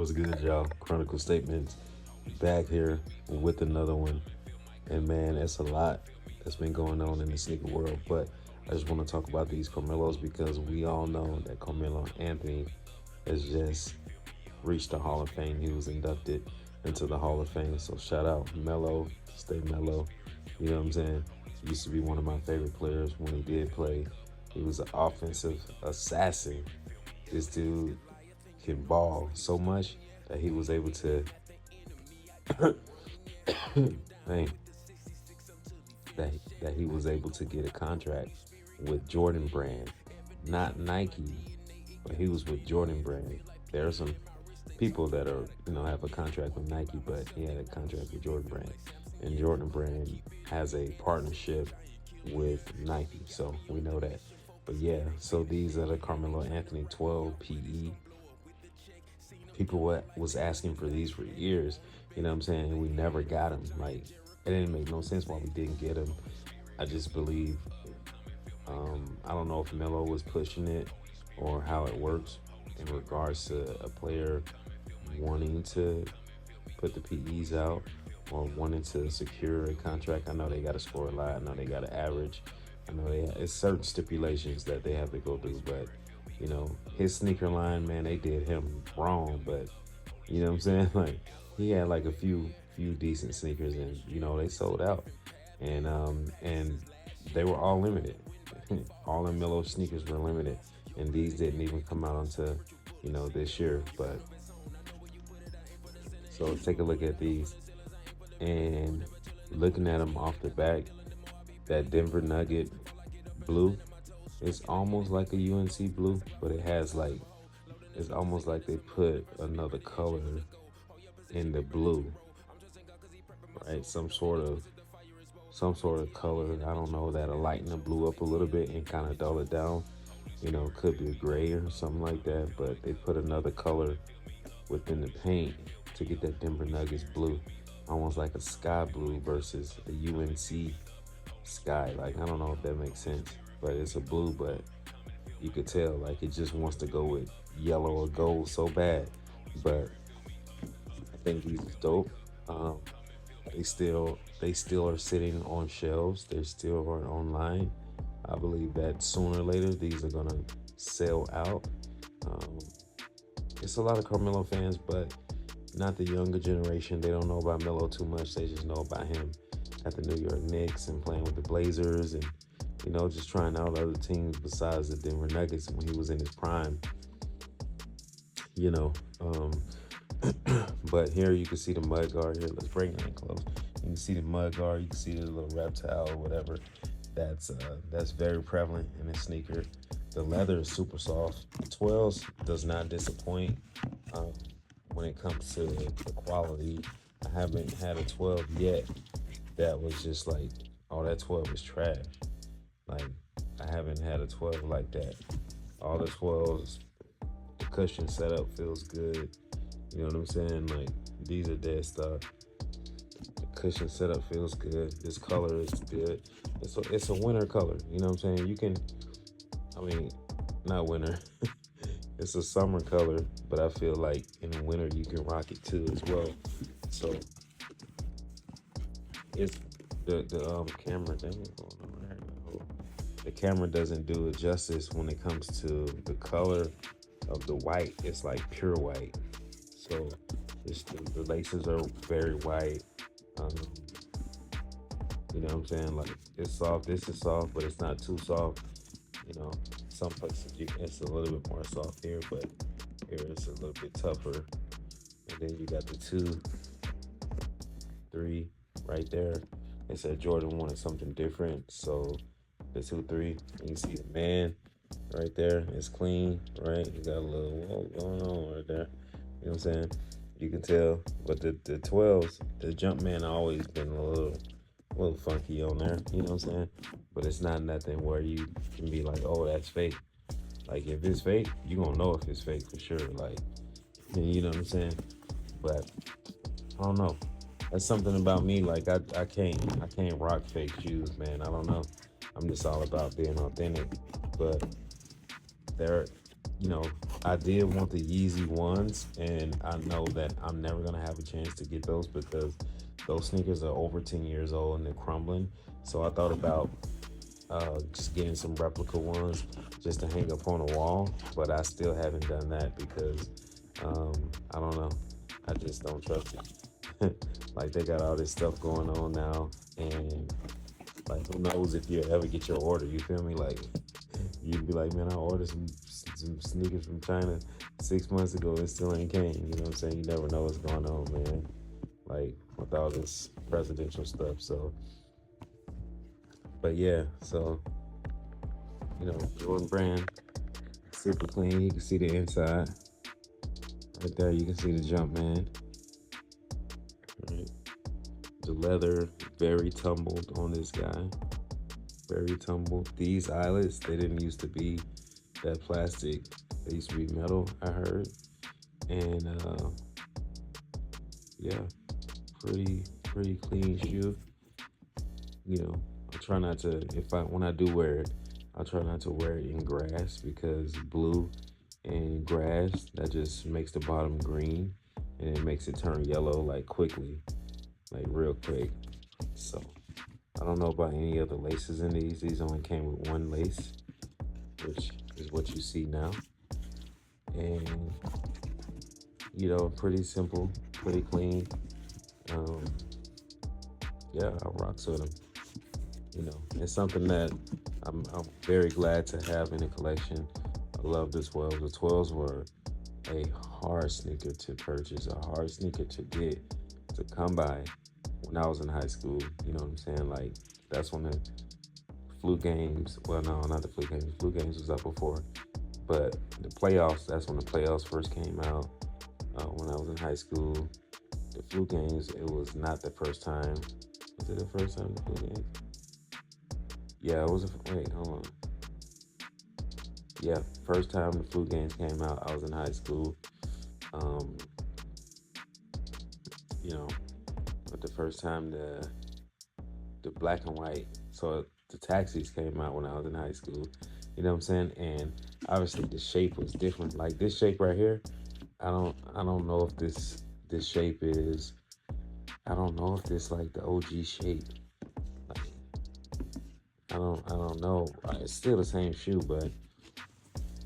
What's good, y'all? Chronicle Statements back here with another one. And man, it's a lot that's been going on in the sneaker world. But I just want to talk about these Carmelos because we all know that Carmelo Anthony has just reached the Hall of Fame. He was inducted into the Hall of Fame. So shout out Melo, stay mellow. You know what I'm saying? He used to be one of my favorite players when he did play. He was an offensive assassin. This dude can ball so much that he was able to man, that that he was able to get a contract with Jordan Brand, not Nike, but he was with Jordan Brand. There are some people that are have a contract with Nike, but he had a contract with Jordan Brand, and Jordan Brand has a partnership with Nike, so we know that. But yeah, so these are the Carmelo Anthony 12 PE. People was asking for these for years, you know what I'm saying? And we never got them. Like, it didn't make no sense why we didn't get them. I just believe, I don't know if Melo was pushing it or how it works in regards to a player wanting to put the PEs out or wanting to secure a contract. I know they got to score a lot. I know they got to average. I know it's certain stipulations that they have to go through, but his sneaker line, man, they did him wrong. But you know what I'm saying? Like, he had like a few decent sneakers, and they sold out, and they were all limited. All the Melo sneakers were limited, and these didn't even come out until this year. But so take a look at these, and looking at them off the back, that Denver Nugget blue, it's almost like a UNC blue, but it has like, it's almost like they put another color in the blue, right? Some sort of color. I don't know, that'll lighten the blue up a little bit and kind of dull it down. Could be a gray or something like that, but they put another color within the paint to get that Denver Nuggets blue, almost like a sky blue versus a UNC sky. Like, I don't know if that makes sense, but it's a blue, but you could tell like it just wants to go with yellow or gold so bad. But I think these is dope. Um, they still are sitting on shelves. They still are online. I believe that sooner or later these are gonna sell out. Um, it's a lot of Carmelo fans, but not the younger generation. They don't know about Melo too much. They just know about him at the New York Knicks and playing with the Blazers, and just trying out other teams besides the Denver Nuggets when he was in his prime. You know, um, but here you can see the mud guard. Here, let's bring it in close. You can see the mud guard. You can see the little reptile or whatever. That's very prevalent in a sneaker. The leather is super soft. 12s does not disappoint um, when it comes to the quality. I haven't had a 12 yet that was just like, oh, that 12 is trash. Like, I haven't had a 12 like that. All the 12s, the cushion setup feels good. You know what I'm saying? Like, these are dead stock. The cushion setup feels good. This color is good. It's a winter color. You know what I'm saying? You can, I mean, not winter. It's a summer color, but I feel like in the winter you can rock it too as well. So it's the camera. Dang, what's going on there? Oh, the camera doesn't do it justice when it comes to the color of the white. It's like pure white. So the laces are very white. Um, you know what I'm saying? Like, it's soft. This is soft, but it's not too soft. You know, some places it's a little bit more soft here, but here it's a little bit tougher. And then you got the 2, 3 right there. It said Jordan wanted something different, so the 2, 3. And you see the man right there. It's clean, right? You got a little whoa going on right there. You know what I'm saying? You can tell. But the 12s, the Jumpman always been a little funky on there. You know what I'm saying? But it's not nothing where you can be like, oh, that's fake. Like, if it's fake, you gonna know if it's fake for sure. Like, you know what I'm saying? But I don't know. That's something about me. Like, I can't rock fake shoes, man. I don't know. I'm just all about being authentic. But they're you know, I did want the Yeezy ones, and I know that I'm never gonna have a chance to get those because those sneakers are over 10 years old and they're crumbling. So I thought about just getting some replica ones just to hang up on the wall, but I still haven't done that because I don't know. I just don't trust it. Like they got all this stuff going on now, and like who knows if you ever get your order? You feel me? Like you'd be like, man, I ordered some sneakers from China 6 months ago. It still ain't came. You know what I'm saying? You never know what's going on, man. Like with all this presidential stuff. So, but yeah. So Jordan Brand, super clean. You can see the inside right there. You can see the jump man. Right. The leather very tumbled on this guy. Very tumbled. These eyelets, they didn't used to be that plastic. They used to be metal, I heard. And yeah, pretty clean shoe. I try not to if I when I do wear it, I try not to wear it in grass because blue and grass that just makes the bottom green and it makes it turn yellow like quickly, like real quick. So I don't know about any other laces in these. These only came with one lace, which is what you see now. And pretty simple, pretty clean. Um, yeah, I rocks with them. It's something that I'm very glad to have in the collection. I love the 12s. The 12s were a hard sneaker to purchase, a hard sneaker to get, to come by when I was in high school. You know what I'm saying? Like, that's when the flu games, well, no, not the flu games. Flu games was up before. But the playoffs, that's when the playoffs first came out. When I was in high school, the flu games, it was not the first time. Was it the first time the flu games? Yeah, it was. Wait, hold on. Yeah, first time the flu games came out, I was in high school. Um, you know, but the first time the black and white, so the taxis came out when I was in high school. You know what I'm saying? And obviously the shape was different. Like this shape right here, I don't know if this shape is. I don't know if this like the OG shape. Like, I don't know. It's still the same shoe, but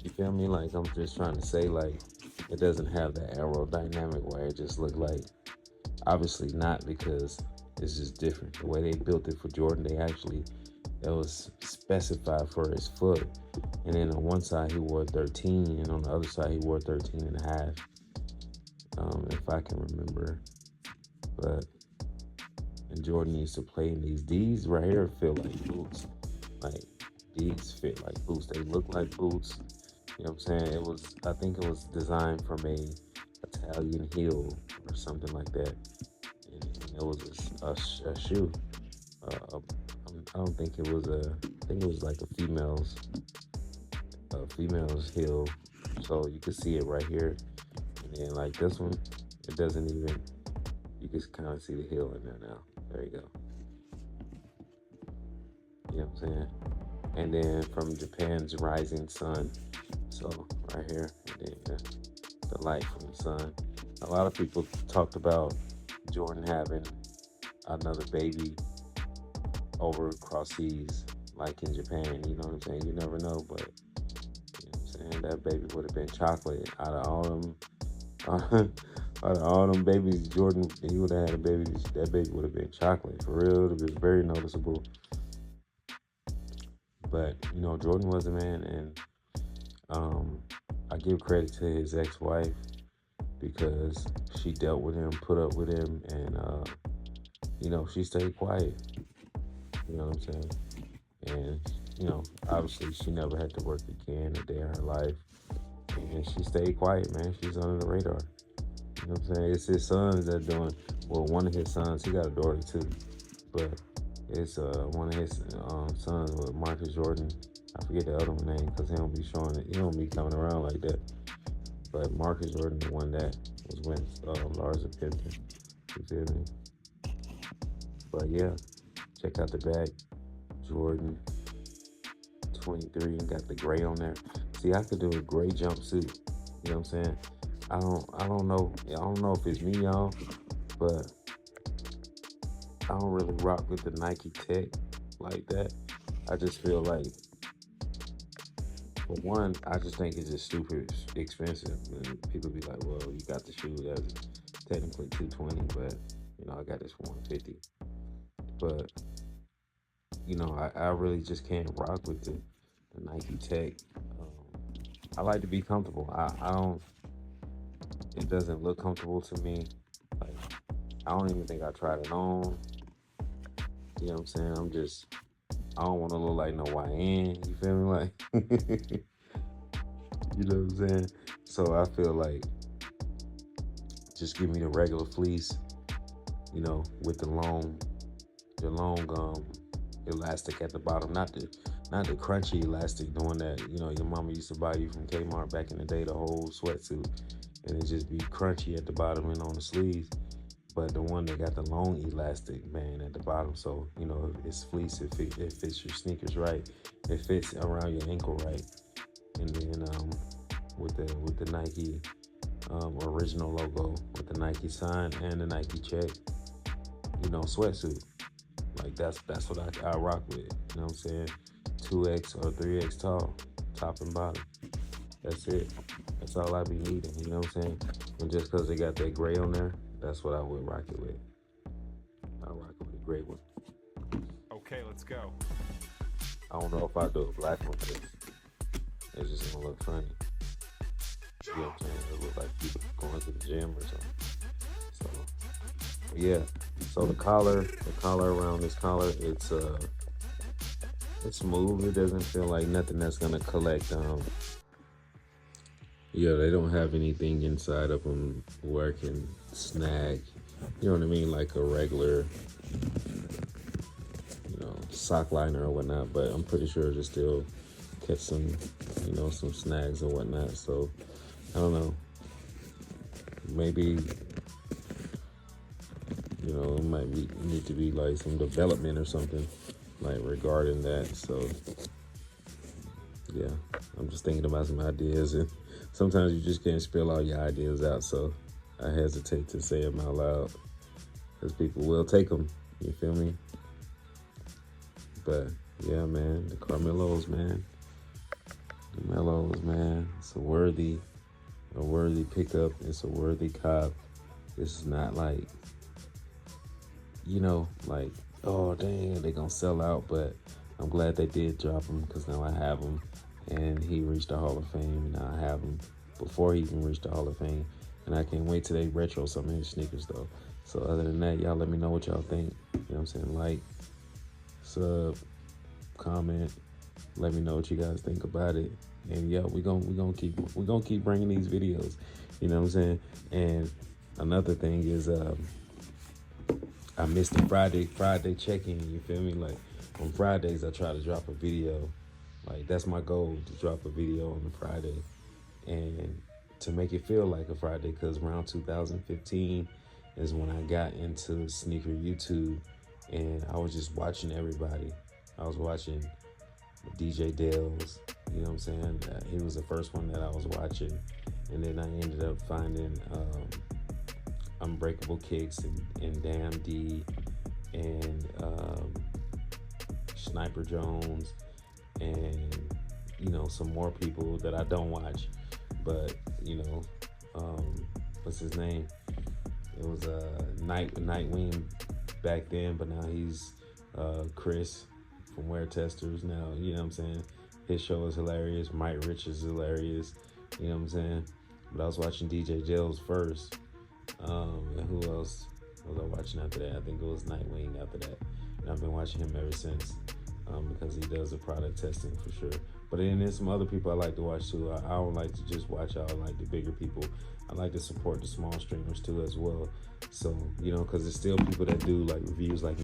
you feel me? Like I'm just trying to say, like it doesn't have that aerodynamic where it just looked like. Obviously not because it's just different. The way they built it for Jordan, they actually it was specified for his foot. And then on one side he wore 13, and on the other side he wore 13 and a half. If I can remember, but and Jordan used to play in these. These right here feel like boots. Like these fit like boots. They look like boots. You know what I'm saying? I think it was designed from a Italian heel or something like that. And it was a shoe. I don't think it was I think it was like a female's heel. So you can see it right here. And then like this one, it doesn't even, you can kind of see the heel in there now. There you go. You know what I'm saying? And then from Japan's rising sun. So right here, and then the light from the sun. A lot of people talked about Jordan having another baby over across seas, like in Japan. You know what I'm saying? You never know, but you know what I'm saying? That baby would have been chocolate out of all them. Out of all them babies, Jordan, he would have had a baby. That baby would have been chocolate for real. It was very noticeable. But Jordan was a man, and I give credit to his ex-wife because she dealt with him, put up with him, and she stayed quiet. You know what I'm saying? And obviously she never had to work again a day in her life, and she stayed quiet, man. She's under the radar. You know what I'm saying? It's his sons that doing. Well, one of his sons, he got a daughter too, but it's one of his sons with Marcus Jordan. I forget the other one name because he don't be showing it. He don't be coming around like that. But Marcus Jordan, the one that was with Lars Pimpton. You feel me? But yeah, check out the back. Jordan 23 and got the gray on there. See, I could do a great jumpsuit. You know what I'm saying? I don't know if it's me, y'all, but I don't really rock with the Nike Tech like that. I just feel like, for one, I just think it's just stupid expensive. And people be like, well, you got the shoe that's technically 220, but I got this for 150. But I really just can't rock with the Nike Tech. I like to be comfortable. I don't. It doesn't look comfortable to me. Like, I don't even think I tried it on. You know what I'm saying? I don't want to look like no YN. You feel me? Like, you know what I'm saying? So I feel like just give me the regular fleece, with the long elastic at the bottom, not the crunchy elastic, the one that your mama used to buy you from Kmart back in the day, the whole sweatsuit, and it just be crunchy at the bottom and on the sleeves. But the one that got the long elastic, man, at the bottom, so it's fleece, it fits your sneakers right, it fits around your ankle right, and then with the Nike original logo, with the Nike sign and the Nike check, sweatsuit. Like that's what I rock with. You know what I'm saying? 2X or 3X tall, top and bottom. That's it. That's all I be needing. You know what I'm saying? And just because they got that gray on there, that's what I would rock it with. I rock it with a gray one. Okay, let's go. I don't know if I do a black one, because it's just gonna look funny. You know what I'm saying? It look like people going to the gym or something. So yeah. So the collar around this collar, it's smooth. It doesn't feel like nothing that's gonna collect. Yeah, they don't have anything inside of them where it can snag. You know what I mean? Like a regular, sock liner or whatnot. But I'm pretty sure it'll still catch some, some snags and whatnot. So I don't know. Maybe. It might need to be like some development or something, like regarding that. So yeah, I'm just thinking about some ideas, and sometimes you just can't spill all your ideas out. So I hesitate to say them out loud, because people will take them. You feel me? But yeah, man, the Carmelos, man, the Melos, man. It's a worthy pickup. It's a worthy cop. This is not like, like, oh dang, they gonna sell out, but I'm glad they did drop him, because now I have him, and he reached the Hall of Fame, and now I have him before he even reached the Hall of Fame, and I can't wait till they retro some of his sneakers though. So other than that, y'all let me know what y'all think. You know what I'm saying? Like, sub, comment, let me know what you guys think about it, and yeah, we're gonna keep bringing these videos. You know what I'm saying? And another thing is, I missed the Friday check-in, you feel me? Like, on Fridays, I try to drop a video. Like, that's my goal, to drop a video on a Friday. And to make it feel like a Friday, because around 2015 is when I got into sneaker YouTube, and I was just watching everybody. I was watching DJ Dales, you know what I'm saying? He was the first one that I was watching. And then I ended up finding Unbreakable Kicks and Damn D and Sniper Jones, and some more people that I don't watch, but what's his name? It was Nightwing back then, but now he's Chris from Wear Testers now. You know what I'm saying? His show is hilarious. Mike Rich is hilarious. You know what I'm saying? But I was watching DJ Jails first. And who else was I watching after that? I think it was Nightwing after that. And I've been watching him ever since, because he does the product testing for sure. But then there's some other people I like to watch too. I don't like to just watch out like the bigger people. I like to support the small streamers too as well. So, because there's still people that do like reviews like